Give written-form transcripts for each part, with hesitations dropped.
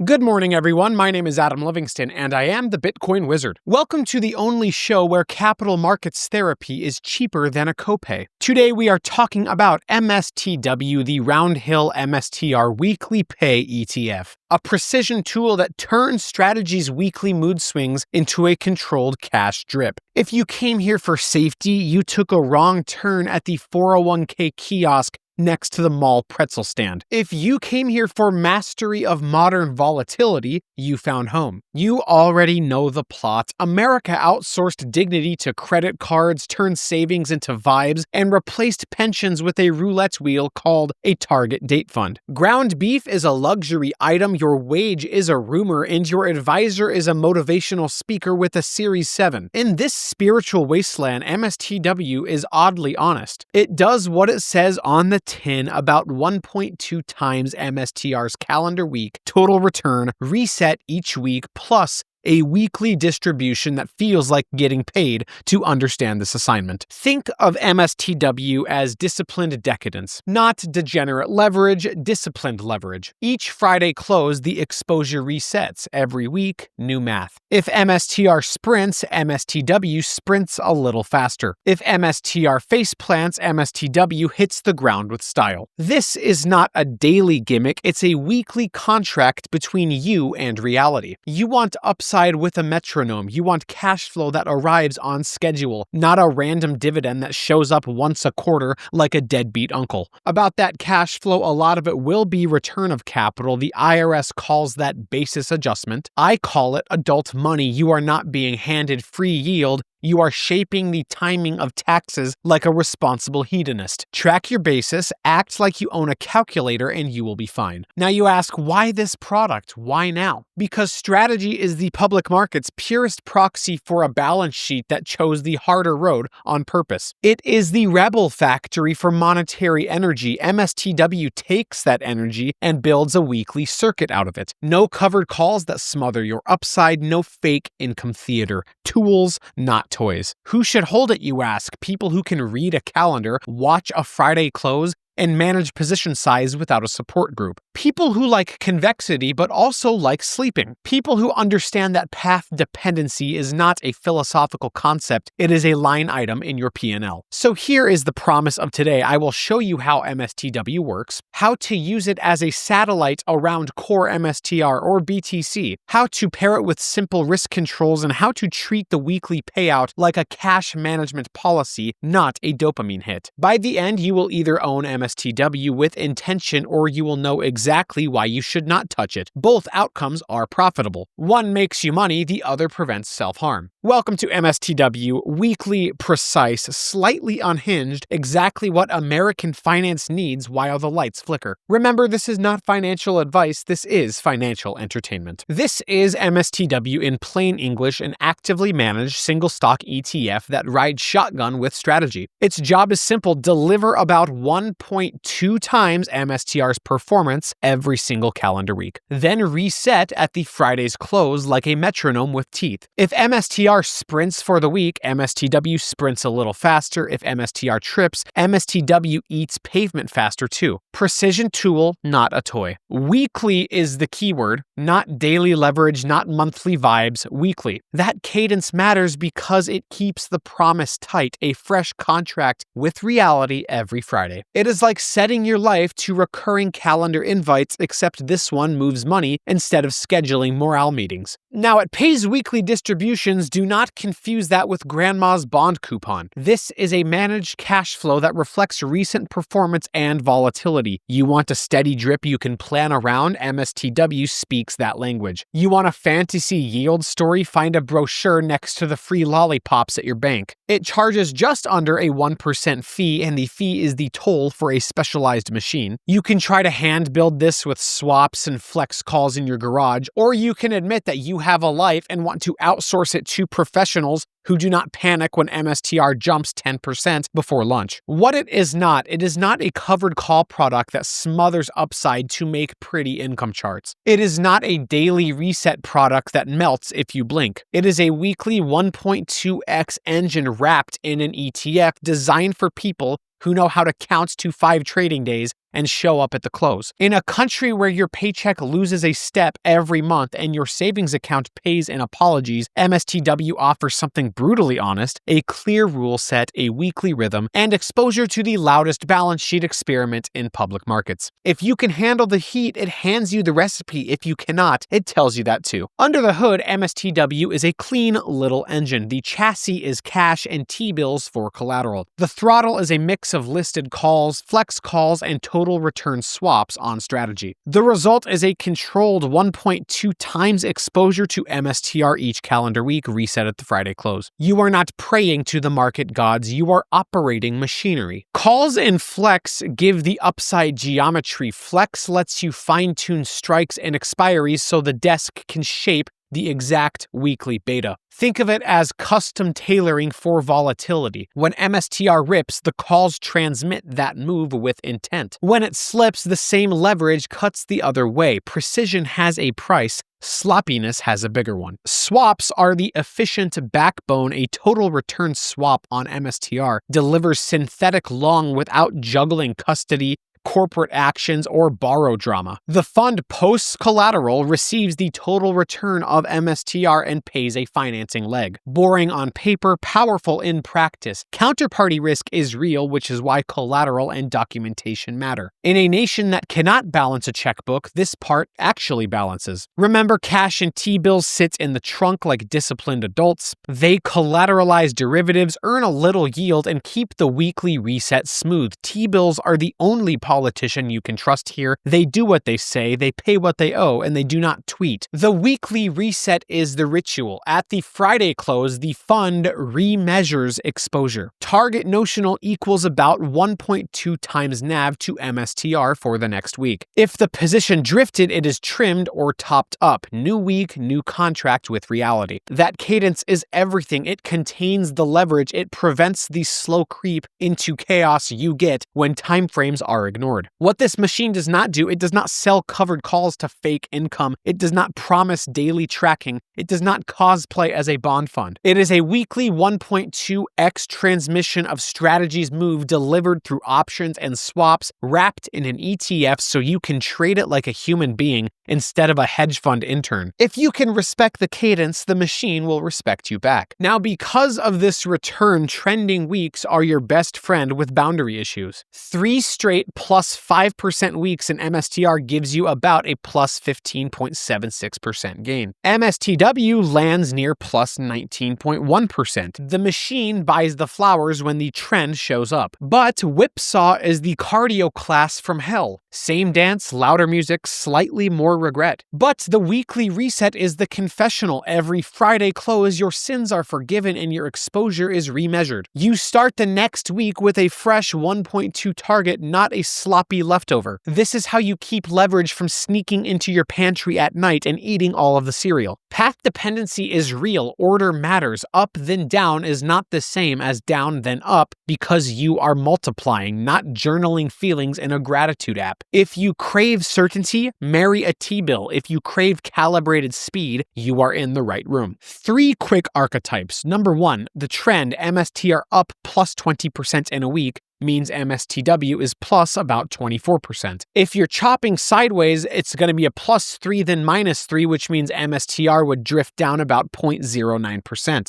Good morning, everyone. My name is Adam Livingston, and I am the Bitcoin Wizard. Welcome to the only show where capital markets therapy is cheaper than a copay. Today, we are talking about MSTW, the Roundhill MSTR WeeklyPay ETF, a precision tool that turns Strategy's weekly mood swings into a controlled cash drip. If you came here for safety, you took a wrong turn at the 401k kiosk next to the mall pretzel stand. If you came here for mastery of modern volatility, you found home. You already know the plot. America outsourced dignity to credit cards, turned savings into vibes, and replaced pensions with a roulette wheel called a target date fund. Ground beef is a luxury item, your wage is a rumor, and your advisor is a motivational speaker with a Series 7. In this spiritual wasteland, MSTW is oddly honest. It does what it says on the tin, about 1.2 times MSTR's calendar week total return, reset each week, plus a weekly distribution that feels like getting paid to understand this assignment. Think of MSTW as disciplined decadence, not degenerate leverage, disciplined leverage. Each Friday close, the exposure resets. Every week, new math. If MSTR sprints, MSTW sprints a little faster. If MSTR face plants, MSTW hits the ground with style. This is not a daily gimmick, it's a weekly contract between you and reality. You want upside with a metronome. You want cash flow that arrives on schedule, not a random dividend that shows up once a quarter like a deadbeat uncle. About that cash flow, a lot of it will be return of capital. The IRS calls that basis adjustment. I call it adult money. You are not being handed free yield. You are shaping the timing of taxes like a responsible hedonist. Track your basis, act like you own a calculator, and you will be fine. Now you ask, why this product? Why now? Because Strategy is the public market's purest proxy for a balance sheet that chose the harder road on purpose. It is the rebel factory for monetary energy. MSTW takes that energy and builds a weekly circuit out of it. No covered calls that smother your upside, no fake income theater. Tools, not toys. Who should hold it, you ask? People who can read a calendar, watch a Friday close, and manage position size without a support group. People who like convexity but also like sleeping. People who understand that path dependency is not a philosophical concept, it is a line item in your P&L. So here is the promise of today. I will show you how MSTW works, how to use it as a satellite around core MSTR or BTC, how to pair it with simple risk controls, and how to treat the weekly payout like a cash management policy, not a dopamine hit. By the end, you will either own MSTW with intention, or you will know exactly why you should not touch it. Both outcomes are profitable. One makes you money, the other prevents self-harm. Welcome to MSTW, weekly, precise, slightly unhinged, exactly what American finance needs while the lights flicker. Remember, this is not financial advice, this is financial entertainment. This is MSTW in plain English, an actively managed single stock ETF that rides shotgun with Strategy. Its job is simple: deliver about 1.2 times MSTR's performance every single calendar week. Then reset at the Friday's close like a metronome with teeth. If MSTR sprints for the week, MSTW sprints a little faster. If MSTR trips, MSTW eats pavement faster too. Precision tool, not a toy. Weekly is the keyword, not daily leverage, not monthly vibes, weekly. That cadence matters because it keeps the promise tight, a fresh contract with reality every Friday. It is like setting your life to recurring calendar invites, except this one moves money instead of scheduling morale meetings. Now, it pays weekly distributions. Do not confuse that with grandma's bond coupon. This is a managed cash flow that reflects recent performance and volatility. You want a steady drip you can plan around? MSTW speaks that language. You want a fantasy yield story? Find a brochure next to the free lollipops at your bank. It charges just under a 1% fee, and the fee is the toll for a specialized machine. You can try to hand build this with swaps and flex calls in your garage, or you can admit that you have a life and want to outsource it to professionals who do not panic when MSTR jumps 10% before lunch. What it is not a covered call product that smothers upside to make pretty income charts. It is not a daily reset product that melts if you blink. It is a weekly 1.2x engine wrapped in an ETF designed for people who know how to count to 5 trading days and show up at the close. In a country where your paycheck loses a step every month and your savings account pays in apologies, MSTW offers something brutally honest, a clear rule set, a weekly rhythm, and exposure to the loudest balance sheet experiment in public markets. If you can handle the heat, it hands you the recipe. If you cannot, it tells you that too. Under the hood, MSTW is a clean little engine. The chassis is cash and T-bills for collateral. The throttle is a mix of listed calls, flex calls, and total return swaps on strategy. The result is a controlled 1.2 times exposure to MSTR each calendar week, reset at the Friday close. You are not praying to the market gods, you are operating machinery. Calls and flex give the upside geometry. Flex lets you fine-tune strikes and expiries so the desk can shape the exact weekly beta. Think of it as custom tailoring for volatility. When MSTR rips, the calls transmit that move with intent. When it slips, the same leverage cuts the other way. Precision has a price. Sloppiness has a bigger one. Swaps are the efficient backbone. A total return swap on MSTR delivers synthetic long without juggling custody, corporate actions, or borrow drama. The fund posts collateral, receives the total return of MSTR, and pays a financing leg. Boring on paper, powerful in practice. Counterparty risk is real, which is why collateral and documentation matter. In a nation that cannot balance a checkbook, this part actually balances. Remember, cash and T-bills sit in the trunk like disciplined adults. They collateralize derivatives, earn a little yield, and keep the weekly reset smooth. T-bills are the only politician you can trust here. They do what they say, they pay what they owe, and they do not tweet. The weekly reset is the ritual. At the Friday close, the fund remeasures exposure. Target notional equals about 1.2 times NAV to MSTR for the next week. If the position drifted, it is trimmed or topped up. New week, new contract with reality. That cadence is everything. It contains the leverage. It prevents the slow creep into chaos you get when timeframes are ignored. What this machine does not do, it does not sell covered calls to fake income. It does not promise daily tracking. It does not cosplay as a bond fund. It is a weekly 1.2x transmission of strategies move delivered through options and swaps, wrapped in an ETF so you can trade it like a human being instead of a hedge fund intern. If you can respect the cadence, the machine will respect you back. Now, because of this return, trending weeks are your best friend with boundary issues. 3 straight plus 5% weeks in MSTR gives you about a plus 15.76% gain. MSTW lands near plus 19.1%. The machine buys the flowers when the trend shows up. But Whipsaw is the cardio class from hell. Same dance, louder music, slightly more regret. But the weekly reset is the confessional. Every Friday close, your sins are forgiven and your exposure is remeasured. You start the next week with a fresh 1.2 target, not a sloppy leftover. This is how you keep leverage from sneaking into your pantry at night and eating all of the cereal. Path dependency is real. Order matters. Up then down is not the same as down then up because you are multiplying, not journaling feelings in a gratitude app. If you crave certainty, marry a T-bill. If you crave calibrated speed, you are in the right room. 3 quick archetypes. Number 1, the trend, MSTR up plus 20% in a week, means MSTW is plus about 24%. If you're chopping sideways, it's going to be a plus 3 then minus 3, which means MSTR would drift down about 0.09%.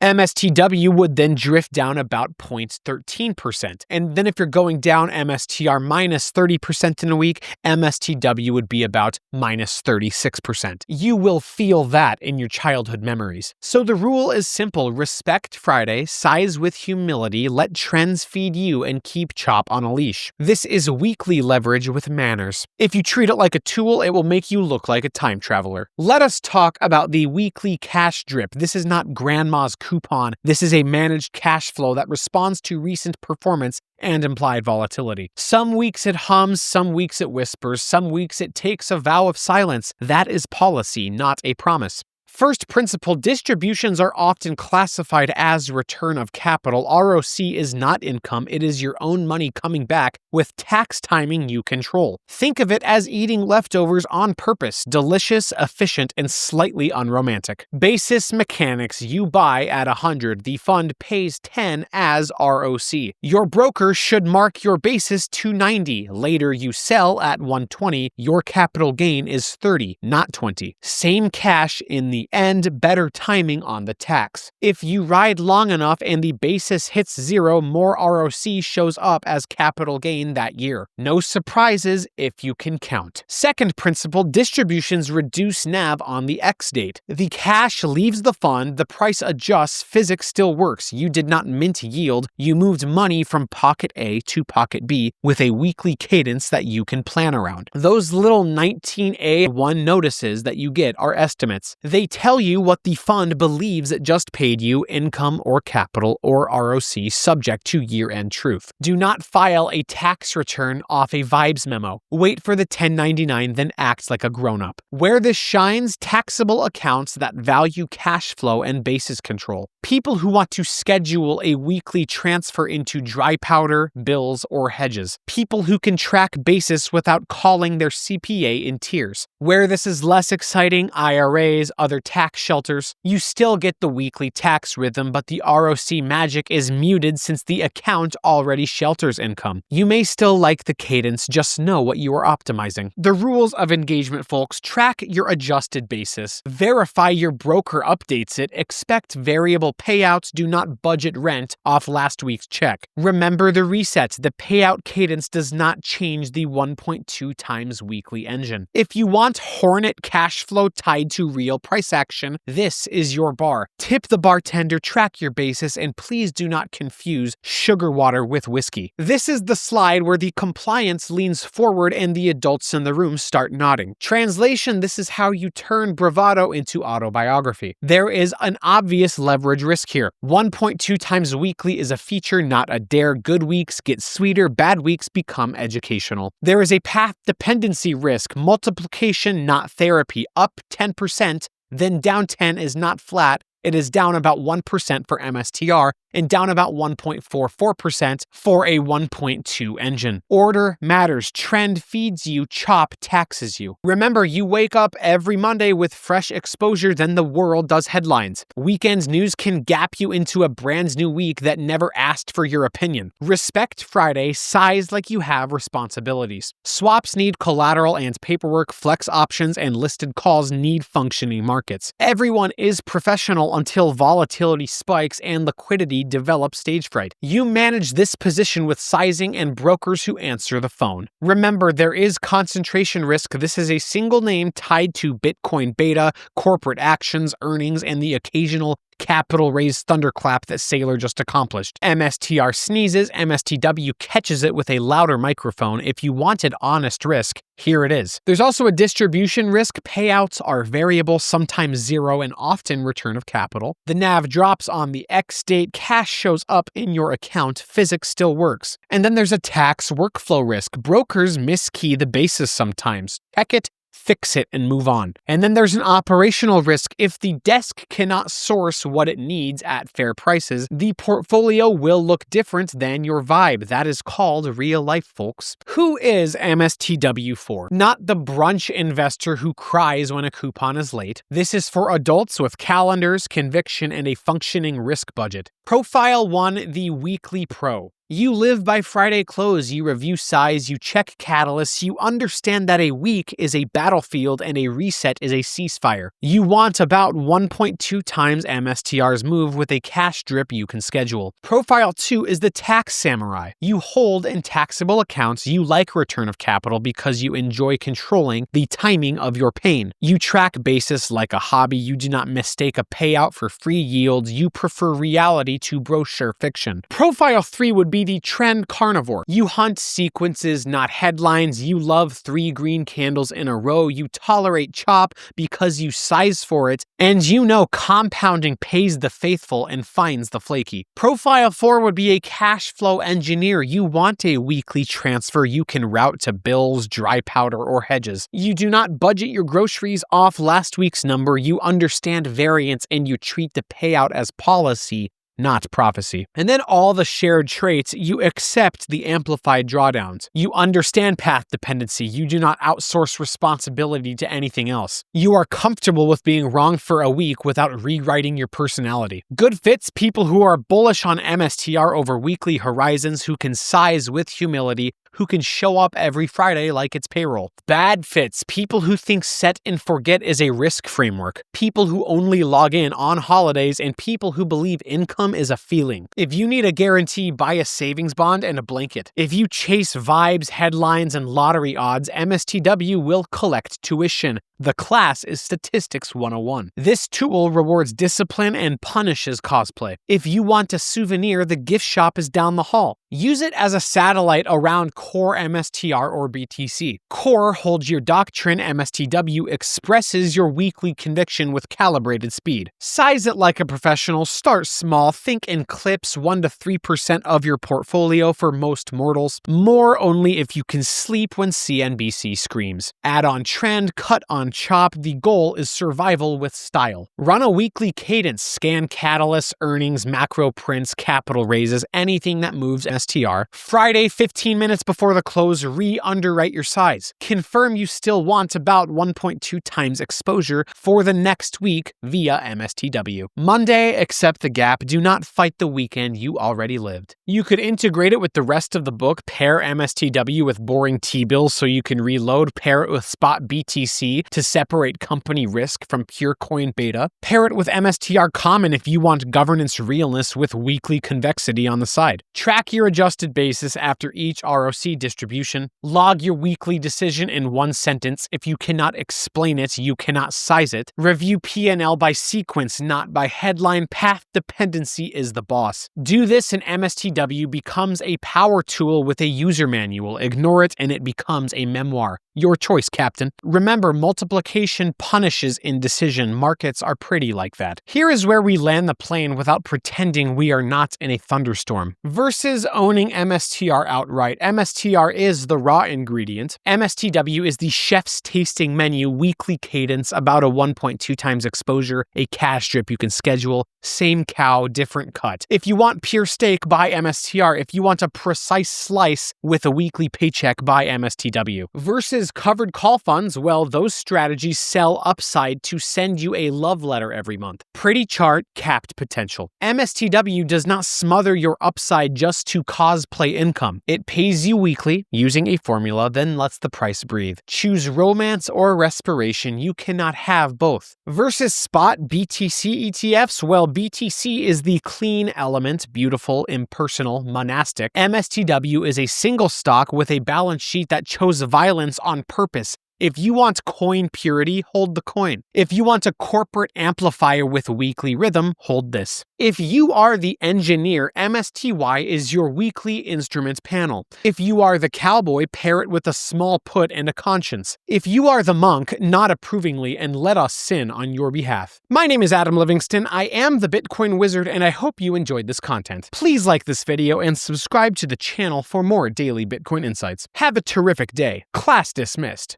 MSTW would then drift down about 0.13%. And then if you're going down MSTR minus 30% in a week, MSTW would be about minus 36%. You will feel that in your childhood memories. So the rule is simple. Respect Friday, size with humility, let trends feed you, and keep chop on a leash. This is weekly leverage with manners. If you treat it like a tool, it will make you look like a time traveler. Let us talk about the weekly cash drip. This is not grandma's coupon. This is a managed cash flow that responds to recent performance and implied volatility. Some weeks it hums, some weeks it whispers, some weeks it takes a vow of silence. That is policy, not a promise. First principle distributions are often classified as return of capital. ROC is not income, it is your own money coming back with tax timing you control. Think of it as eating leftovers on purpose, delicious, efficient, and slightly unromantic. Basis mechanics: you buy at 100, the fund pays 10 as ROC. Your broker should mark your basis to 90. Later you sell at 120, your capital gain is 30, not 20. Same cash in the end, better timing on the tax. If you ride long enough and the basis hits 0, more ROC shows up as capital gain that year. No surprises if you can count. Second principle, distributions reduce NAV on the X date. The cash leaves the fund, the price adjusts, physics still works. You did not mint yield, you moved money from pocket A to pocket B with a weekly cadence that you can plan around. Those little 19A1 notices that you get are estimates. They tell you what the fund believes it just paid you, income or capital or ROC, subject to year-end truth. Do not file a tax return off a vibes memo. Wait for the 1099, then act like a grown-up. Where this shines, taxable accounts that value cash flow and basis control. People who want to schedule a weekly transfer into dry powder, bills, or hedges. People who can track basis without calling their CPA in tears. Where this is less exciting, IRAs, other tax shelters. You still get the weekly tax rhythm, but the ROC magic is muted since the account already shelters income. You may still like the cadence, just know what you are optimizing. The rules of engagement, folks: track your adjusted basis, verify your broker updates it, expect variable payouts, do not budget rent off last week's check. Remember the reset: the payout cadence does not change the 1.2 times weekly engine. If you want hornet cash flow tied to real price action, this is your bar. Tip the bartender, track your basis, and please do not confuse sugar water with whiskey. This is the slide where the compliance leans forward and the adults in the room start nodding. Translation: this is how you turn bravado into autobiography. There is an obvious leverage risk here. 1.2 times weekly is a feature, not a dare. Good weeks get sweeter, bad weeks become educational. There is a path dependency risk, multiplication, not therapy. Up 10%, then down 10 is not flat. It is down about 1% for MSTR and down about 1.44% for a 1.2 engine. Order matters. Trend feeds you, chop taxes you. Remember, you wake up every Monday with fresh exposure, then the world does headlines. Weekends news can gap you into a brand new week that never asked for your opinion. Respect Friday, size like you have responsibilities. Swaps need collateral and paperwork, flex options and listed calls need functioning markets. Everyone is professional until volatility spikes and liquidity develops stage fright. You manage this position with sizing and brokers who answer the phone. Remember, there is concentration risk. This is a single name tied to Bitcoin beta, corporate actions, earnings, and the occasional capital raise thunderclap that Saylor just accomplished. MSTR sneezes, MSTW catches it with a louder microphone. If you wanted honest risk, here it is. There's also a distribution risk. Payouts are variable, sometimes 0, and often return of capital. The NAV drops on the X date, cash shows up in your account, physics still works. And then there's a tax workflow risk. Brokers miskey the basis sometimes. Check it, fix it, and move on. And then there's an operational risk. If the desk cannot source what it needs at fair prices, the portfolio will look different than your vibe. That is called real life, folks. Who is MSTW for? Not the brunch investor who cries when a coupon is late. This is for adults with calendars, conviction, and a functioning risk budget. Profile 1, the weekly pro. You live by Friday close, you review size, you check catalysts, you understand that a week is a battlefield and a reset is a ceasefire. You want about 1.2 times MSTR's move with a cash drip you can schedule. Profile 2 is the tax samurai. You hold in taxable accounts, you like return of capital because you enjoy controlling the timing of your pain. You track basis like a hobby, you do not mistake a payout for free yields, you prefer reality to brochure fiction. Profile 3 would be be the trend carnivore. You hunt sequences, not headlines. You love 3 green candles in a row. You tolerate chop because you size for it. And you know compounding pays the faithful and finds the flaky. Profile 4 would be a cash flow engineer. You want a weekly transfer you can route to bills, dry powder, or hedges. You do not budget your groceries off last week's number. You understand variance and you treat the payout as policy, not prophecy. And then all the shared traits, you accept the amplified drawdowns. You understand path dependency. You do not outsource responsibility to anything else. You are comfortable with being wrong for a week without rewriting your personality. Good fits, people who are bullish on MSTR over weekly horizons, who can size with humility, who can show up every Friday like it's payroll. Bad fits, people who think set and forget is a risk framework, people who only log in on holidays, and people who believe income is a feeling. If you need a guarantee, buy a savings bond and a blanket. If you chase vibes, headlines, and lottery odds, MSTW will collect tuition. The class is Statistics 101. This tool rewards discipline and punishes cosplay. If you want a souvenir, the gift shop is down the hall. Use it as a satellite around Core MSTR or BTC. Core holds your doctrine, MSTW expresses your weekly conviction with calibrated speed. Size it like a professional, start small, think in clips 1 to 3% of your portfolio for most mortals. More only if you can sleep when CNBC screams. Add on trend, cut on chop, the goal is survival with style. Run a weekly cadence, scan catalysts, earnings, macro prints, capital raises, anything that moves STR. Friday, 15 minutes before the close, re-underwrite your size. Confirm you still want about 1.2 times exposure for the next week via MSTW. Monday, accept the gap, do not fight the weekend you already lived. You could integrate it with the rest of the book, pair MSTW with boring T-bills so you can reload, pair it with spot BTC to separate company risk from pure coin beta. Pair it with MSTR Common if you want governance realness with weekly convexity on the side. Track your adjusted basis after each ROC distribution. Log your weekly decision in 1 sentence. If you cannot explain it, you cannot size it. Review P&L by sequence, not by headline. Path dependency is the boss. Do this and MSTW becomes a power tool with a user manual. Ignore it and it becomes a memoir. Your choice, Captain. Remember, multiplication punishes indecision. Markets are pretty like that. Here is where we land the plane without pretending we are not in a thunderstorm. Versus owning MSTR outright. MSTR is the raw ingredient. MSTW is the chef's tasting menu, weekly cadence, about a 1.2 times exposure, a cash drip you can schedule, same cow, different cut. If you want pure steak, buy MSTR. If you want a precise slice with a weekly paycheck, buy MSTW. Versus covered call funds, well, those strategies sell upside to send you a love letter every month. Pretty chart, capped potential. MSTW does not smother your upside just to cosplay income. It pays you weekly using a formula, then lets the price breathe. Choose romance or respiration. You cannot have both. Versus spot BTC ETFs, well, BTC is the clean element, beautiful, impersonal, monastic. MSTW is a single stock with a balance sheet that chose violence on purpose. If you want coin purity, hold the coin. If you want a corporate amplifier with weekly rhythm, hold this. If you are the engineer, MSTY is your weekly instrument panel. If you are the cowboy, pair it with a small put and a conscience. If you are the monk, nod approvingly and let us sin on your behalf. My name is Adam Livingston. I am the Bitcoin Wizard, and I hope you enjoyed this content. Please like this video and subscribe to the channel for more daily Bitcoin insights. Have a terrific day. Class dismissed.